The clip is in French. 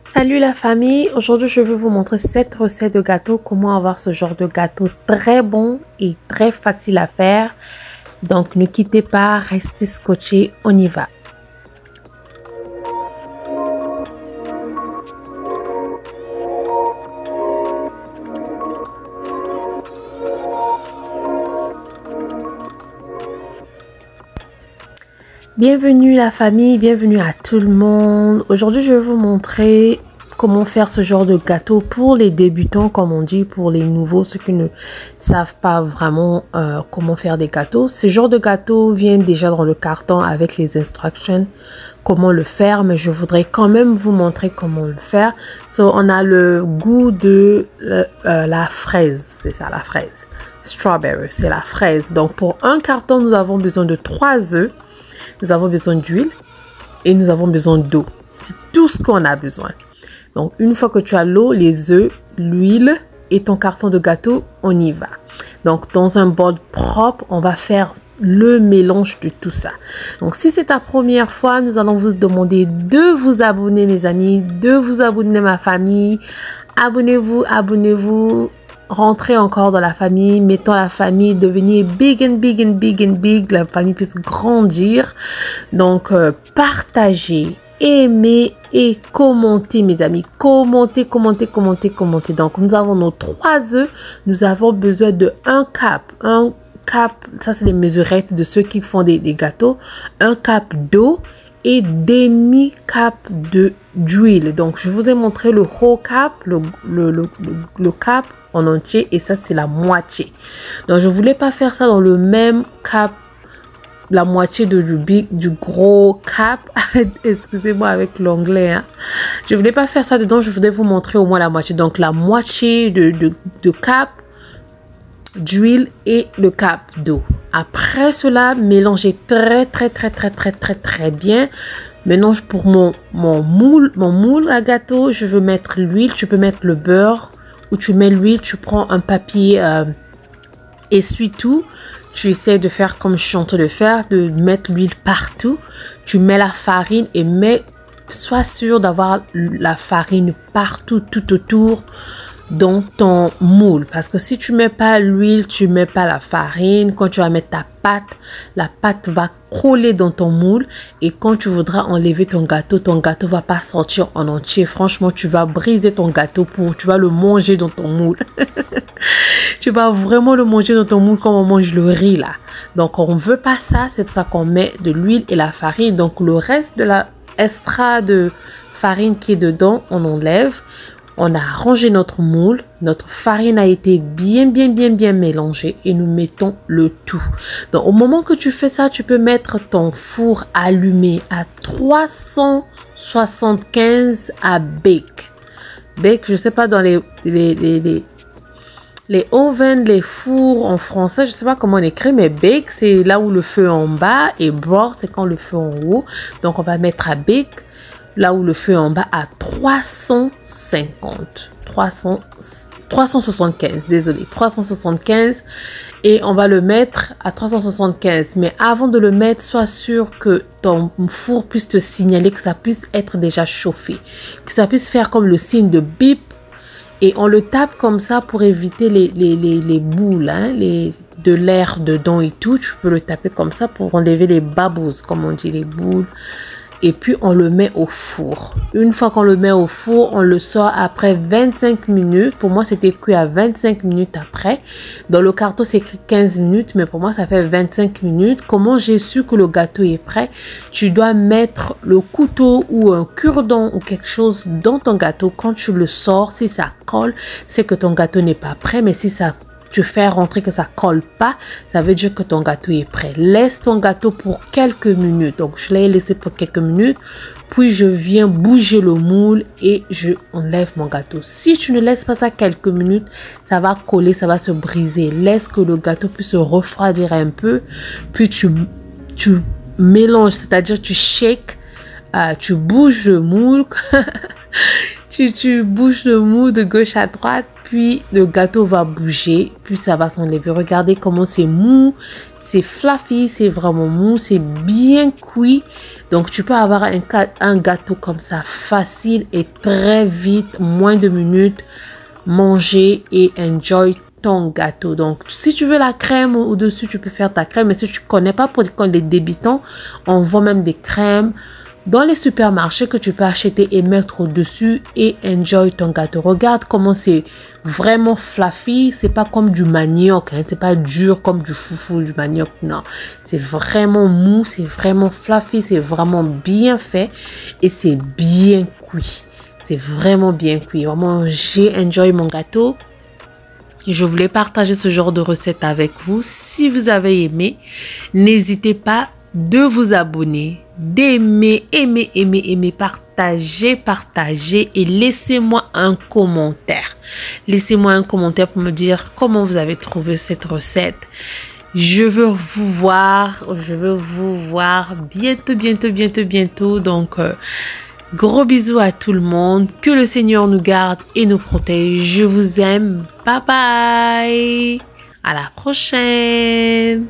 Salut la famille, aujourd'hui je vais vous montrer cette recette de gâteau, comment avoir ce genre de gâteau très bon et très facile à faire. Donc ne quittez pas, restez scotchés, on y va. Bienvenue la famille, bienvenue à tout le monde. Aujourd'hui je vais vous montrer comment faire ce genre de gâteau pour les débutants, comme on dit, pour les nouveaux, ceux qui ne savent pas vraiment comment faire des gâteaux. Ce genre de gâteau vient déjà dans le carton avec les instructions, comment le faire, mais je voudrais quand même vous montrer comment le faire. On a le goût de la fraise, c'est ça, la fraise. Strawberry, c'est la fraise. Donc pour un carton, nous avons besoin de 3 œufs. Nous avons besoin d'huile et nous avons besoin d'eau. C'est tout ce qu'on a besoin. Donc, une fois que tu as l'eau, les œufs, l'huile et ton carton de gâteau, on y va. Donc, dans un bol propre, on va faire le mélange de tout ça. Donc, si c'est ta première fois, nous allons vous demander de vous abonner, mes amis, de vous abonner, ma famille. Abonnez-vous, abonnez-vous. Rentrez encore dans la famille, mettons la famille devenir big and big and big and big, la famille puisse grandir. Donc, partagez, aimez et commentez, mes amis. Commentez, commentez, commentez, commentez. Donc, nous avons nos 3 œufs. Nous avons besoin de 1 cap. 1 cap, ça c'est les mesurettes de ceux qui font des gâteaux. 1 cap d'eau et demi-cap d'huile. Donc, je vous ai montré le whole cap, le cap en entier, et ça, c'est la moitié. Donc, je voulais pas faire ça dans le même cap, la moitié du gros cap. Excusez-moi avec l'anglais. Hein. Je voulais pas faire ça dedans, je voulais vous montrer au moins la moitié. Donc, la moitié de cap d'huile et le cap d'eau. Après cela, mélangez très bien. Maintenant, pour mon moule à gâteau, je veux mettre l'huile. Tu peux mettre le beurre ou tu mets l'huile. Tu prends un papier essuie-tout. Tu essaies de faire comme je suis en train de faire, de mettre l'huile partout. Tu mets la farine et sois sûr d'avoir la farine partout, tout autour dans ton moule, parce que si tu mets pas l'huile, tu mets pas la farine, quand tu vas mettre ta pâte, la pâte va coller dans ton moule, et quand tu voudras enlever ton gâteau va pas sortir en entier. Franchement, tu vas briser ton gâteau, tu vas le manger dans ton moule. Tu vas vraiment le manger dans ton moule comme on mange le riz là. Donc on veut pas ça, c'est pour ça qu'on met de l'huile et la farine. Donc le reste de la extra de farine qui est dedans, on enlève. On a rangé notre moule, notre farine a été bien mélangée et nous mettons le tout. Donc au moment que tu fais ça, tu peux mettre ton four allumé à 375 à bake. Bake, je sais pas dans les ovens, les fours en français, je sais pas comment on écrit, mais bake c'est là où le feu est en bas et broil c'est quand le feu est en haut. Donc on va mettre à bake. Là où le feu est en bas à 375, désolé, 375, et on va le mettre à 375. Mais avant de le mettre, sois sûr que ton four puisse te signaler que ça puisse être déjà chauffé, que ça puisse faire comme le signe de bip, et on le tape comme ça pour éviter les boules, hein, de l'air dedans et tout. Tu peux le taper comme ça pour enlever les bubbles, comme on dit, les boules. Et puis on le met au four. Une fois qu'on le met au four, on le sort après 25 minutes. Pour moi, c'était cuit à 25 minutes après. Dans le carton, c'est écrit 15 minutes, mais pour moi, ça fait 25 minutes. Comment j'ai su que le gâteau est prêt? Tu dois mettre le couteau ou un cure-dent ou quelque chose dans ton gâteau. Quand tu le sors, si ça colle, c'est que ton gâteau n'est pas prêt. Mais si tu fais rentrer que ça colle pas, ça veut dire que ton gâteau est prêt. Laisse ton gâteau pour quelques minutes. Donc, je l'ai laissé pour quelques minutes. Puis, je viens bouger le moule et je enlève mon gâteau. Si tu ne laisses pas ça quelques minutes, ça va coller, ça va se briser. Laisse que le gâteau puisse se refroidir un peu. Puis, tu mélanges, c'est-à-dire tu shakes, tu bouges le moule. Tu bouges le moule de gauche à droite, puis le gâteau va bouger, puis ça va s'enlever. Regardez comment c'est mou, c'est fluffy, c'est vraiment mou, c'est bien cuit. Donc tu peux avoir un gâteau comme ça facile et très vite, moins de minutes, manger et enjoy ton gâteau. Donc si tu veux la crème au-dessus, tu peux faire ta crème. Mais si tu connais pas, pour les débutants, on vend même des crèmes dans les supermarchés que tu peux acheter et mettre au-dessus et enjoy ton gâteau. Regarde comment c'est vraiment fluffy. C'est pas comme du manioc, hein. C'est pas dur comme du foufou, du manioc. Non, c'est vraiment mou, c'est vraiment fluffy, c'est vraiment bien fait et c'est bien cuit. C'est vraiment bien cuit. Vraiment, j'ai enjoy mon gâteau. Je voulais partager ce genre de recette avec vous. Si vous avez aimé, n'hésitez pas de vous abonner, d'aimer, aimer, partager et laissez-moi un commentaire. Laissez-moi un commentaire pour me dire comment vous avez trouvé cette recette. Je veux vous voir bientôt. Donc, gros bisous à tout le monde. Que le Seigneur nous garde et nous protège. Je vous aime. Bye bye. À la prochaine.